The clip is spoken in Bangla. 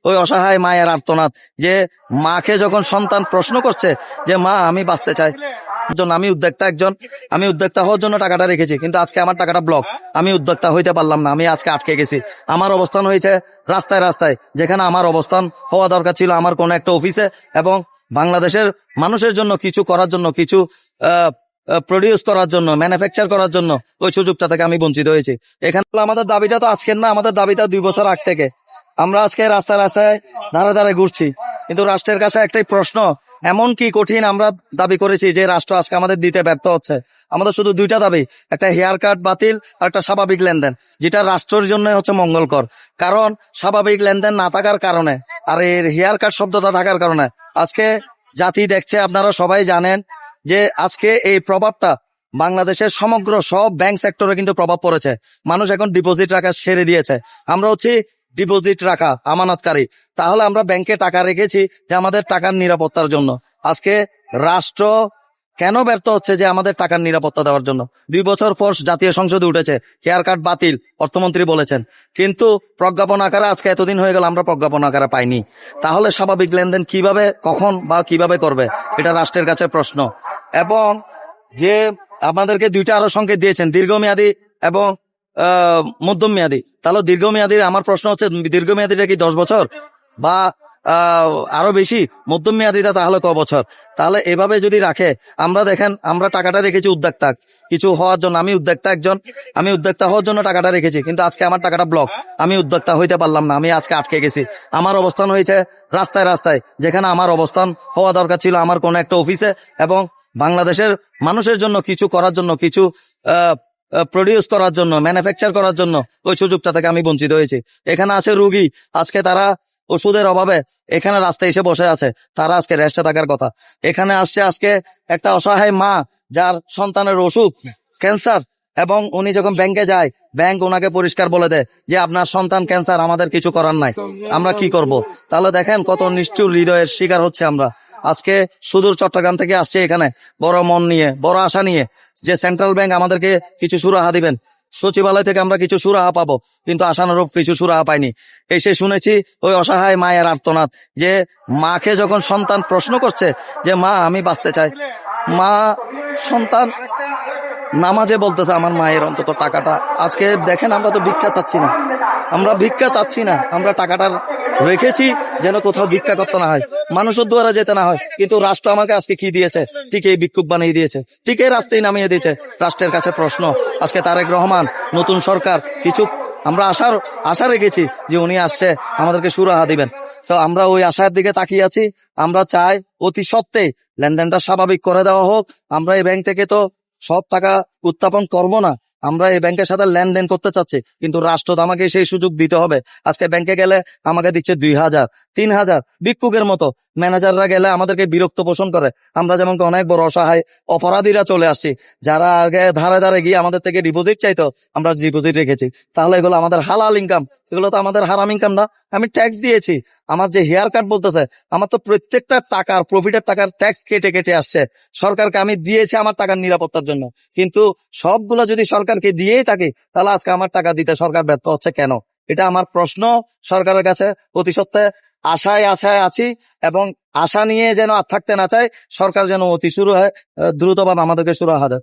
ওই অসহায় মায়ের আর্তনাদ, যে মাকে যখন সন্তান প্রশ্ন করছে যে মা আমি বাঁচতে চাই, আমি উদ্যোক্তা হওয়ার জন্য টাকাটা রেখেছি, কিন্তু আজকে আমার টাকাটা ব্লক, আমি উদ্যোক্তা হইতে পারলাম না, আমি আজকে আটকে গেছি। আমার অবস্থান হয়েছে রাস্তায় রাস্তায়, যেখানে আমার অবস্থান হওয়া দরকার ছিল আমার কোন একটা অফিসে, এবং বাংলাদেশের মানুষের জন্য কিছু করার জন্য, কিছু প্রডিউস করার জন্য, ম্যানুফ্যাকচার করার জন্য ওই সুযোগটা থেকে আমি বঞ্চিত হয়েছি। এখানে আমাদের দাবিটা তো আজকের না, আমাদের দাবিটা 2 বছর আগ থেকে। আমরা আজকে রাস্তায় রাস্তায় ধারে ধারে ঘুরছি, কিন্তু রাষ্ট্রের কাছে একটাই প্রশ্ন, এমন কি কঠিন আমরা দাবি করেছি যে রাষ্ট্র আজকে আমাদের দিতে ব্যর্থ হচ্ছে? আমাদের শুধু 2টা দাবি, একটা হেয়ার কাট বাতিল আর একটা স্বাভাবিক লেনদেন, যেটা রাষ্ট্রের জন্য হচ্ছে মঙ্গলকর। কারণ স্বাভাবিক লেনদেন না থাকার কারণে আর এর হেয়ার কাট শব্দটা থাকার কারণে আজকে জাতি দেখছে, আপনারা সবাই জানেন যে আজকে এই প্রভাবটা বাংলাদেশের সমগ্র সব ব্যাংক সেক্টরে কিন্তু প্রভাব পড়েছে। মানুষ এখন ডিপোজিট রাখা ছেড়ে দিয়েছে। আমরা হচ্ছে ডিপোজিট রাখা আমানতকারী, তাহলে আমরা ব্যাংকে টাকা রেখেছি যে আমাদের টাকার নিরাপত্তার জন্য। আজকে রাষ্ট্র কেন ব্যর্থ হচ্ছে যে আমাদের টাকার নিরাপত্তা দেওয়ার জন্য? 2 বছর পর জাতীয় সংসদে উঠেছে হেয়ার কাট বাতিল, অর্থমন্ত্রী বলেছেন, কিন্তু প্রজ্ঞাপন আকারে আজকে এতদিন হয়ে গেল আমরা প্রজ্ঞাপন আকারে পাইনি। তাহলে স্বাভাবিক লেনদেন কিভাবে, কখন বা কিভাবে করবে, এটা রাষ্ট্রের কাছে প্রশ্ন। এবং যে আপনাদেরকে 2টা আরো সংকেত দিয়েছেন, দীর্ঘমেয়াদী এবং মধ্যম মেয়াদী। তাহলে দীর্ঘমেয়াদীর আমার প্রশ্ন হচ্ছে, দীর্ঘমেয়াদীটা কি 10 বছর বা আরো বেশি? মধ্যম মেয়াদীটা তাহলে ক বছর? তাহলে এভাবে যদি রাখে, আমরা দেখেন আমরা টাকাটা রেখেছি উদ্যোক্তা কিছু হওয়ার জন্য, আমি উদ্যোক্তা হওয়ার জন্য টাকাটা রেখেছি, কিন্তু আজকে আমার টাকাটা ব্লক, আমি উদ্যোক্তা হইতে পারলাম না, আমি আজকে আটকে গেছি। আমার অবস্থান হয়েছে রাস্তায় রাস্তায়, যেখানে আমার অবস্থান হওয়া দরকার ছিল আমার কোন একটা অফিসে, এবং বাংলাদেশের মানুষের জন্য কিছু করার জন্য, কিছু প্রডিউস করার জন্য, ম্যানুফ্যাকচার করার জন্য ওই সুযোগটা থেকে আমি বঞ্চিত হয়েছি। এখানে আছে রুগী, আজকে তারা ওষুধের অভাবে এখানে রাস্তায় এসে বসে আছে, তারা আজকে রেস্টে থাকার কথা। এখানে আসছে আজকে একটা অসহায় মা, যার সন্তানের অসুখ ক্যান্সার, এবং উনি যখন ব্যাংকে যায়, ব্যাংক ওনাকে পরিষ্কার বলে দেয় যে আপনার সন্তান ক্যান্সার, আমাদের কিছু করার নাই, আমরা কি করব? তাহলে দেখেন কত নিষ্ঠুর হৃদয়ের শিকার হচ্ছে আমরা। আজকে সুদূর চট্টগ্রাম থেকে আসছে এখানে বড় মন নিয়ে, বড় আশা নিয়ে, যে সেন্ট্রাল ব্যাংক আমাদেরকে কিছু সুরাহা দিবেন, সচিবালয় থেকে আমরা কিছু সুরাহা পাবো, কিন্তু আশানুরূপ কিছু সুরাহা পাইনি। এসে শুনেছি ওই অসহায় মায়ের আর্তনাদ, যে মাকে যখন সন্তান প্রশ্ন করছে যে মা আমি বাঁচতে চাই, মা সন্তান নামাজে বলতেছে আমার মায়ের অন্তত টাকাটা। আজকে দেখেন আমরা তো ভিক্ষা চাচ্ছি না, আমরা টাকাটা রেখেছি যেন কোথাও ভিক্ষা করতে না হয়, মানুষের দ্বারা যেতে না হয়। কিন্তু রাষ্ট্র আমাকে আজকে কি দিয়েছে? ঠিক এই ভিক্ষুক বানিয়ে দিয়েছে, ঠিক এই রাস্তায় নামিয়ে দিয়েছে। রাষ্ট্রের কাছে প্রশ্ন, আজকে তারেক রহমান নতুন সরকার কিছু, আমরা আশা রেখেছি যে উনি আসছে আমাদেরকে সুরাহা দিবেন, তো আমরা ওই আশার দিকে তাকিয়ে আছি। আমরা চাই অতি সত্ত্বে লেনদেনটা স্বাভাবিক করে দেওয়া হোক। আমরা এই ব্যাংক থেকে তো সব টাকা উত্থাপন করবো না, আমরা এই ব্যাংকের সাথে লেনদেন করতে চাচ্ছি, কিন্তু রাষ্ট্র তো আমাকে সেই সুযোগ দিতে হবে। আজকে ব্যাংকে গেলে আমাকে দিচ্ছে 2000, 3000, ভিক্ষুকের মতো। ম্যানেজাররা গেলে আমাদেরকে বিরক্ত পোষণ করে। আমরা যেমন অনেক বড় অসহায় অপরাধীরা চলে আসছি, যারা আগে ধারে ধারে গিয়ে আমাদের থেকে ডিপোজিট চাইতো, আমরা ডিপোজিট রেখেছি। তাহলে এগুলো আমাদের হালাল ইনকাম, এগুলো তো আমাদের হারাম ইনকাম না। আমি ট্যাক্স দিয়েছি, আমার যে হেয়ার কাট বলতেছে, আমার তো প্রত্যেকটা টাকার, প্রফিটের টাকার ট্যাক্স কেটে কেটে আসছে সরকারকে, আমি দিয়েছি আমার টাকার নিরাপত্তার জন্য। কিন্তু সবগুলো যদি সরকারকে দিয়েই থাকে, তাহলে আজকে আমার টাকা দিতে সরকার ব্যর্থ হচ্ছে কেন? এটা আমার প্রশ্ন সরকারের কাছে। অতি সত্ত্বে আশায় আছি, এবং আশা নিয়ে যেন আর থাকতে না চাই। সরকার যেন অতি দ্রুতভাবে আমাদেরকে সুরাহা দেয়।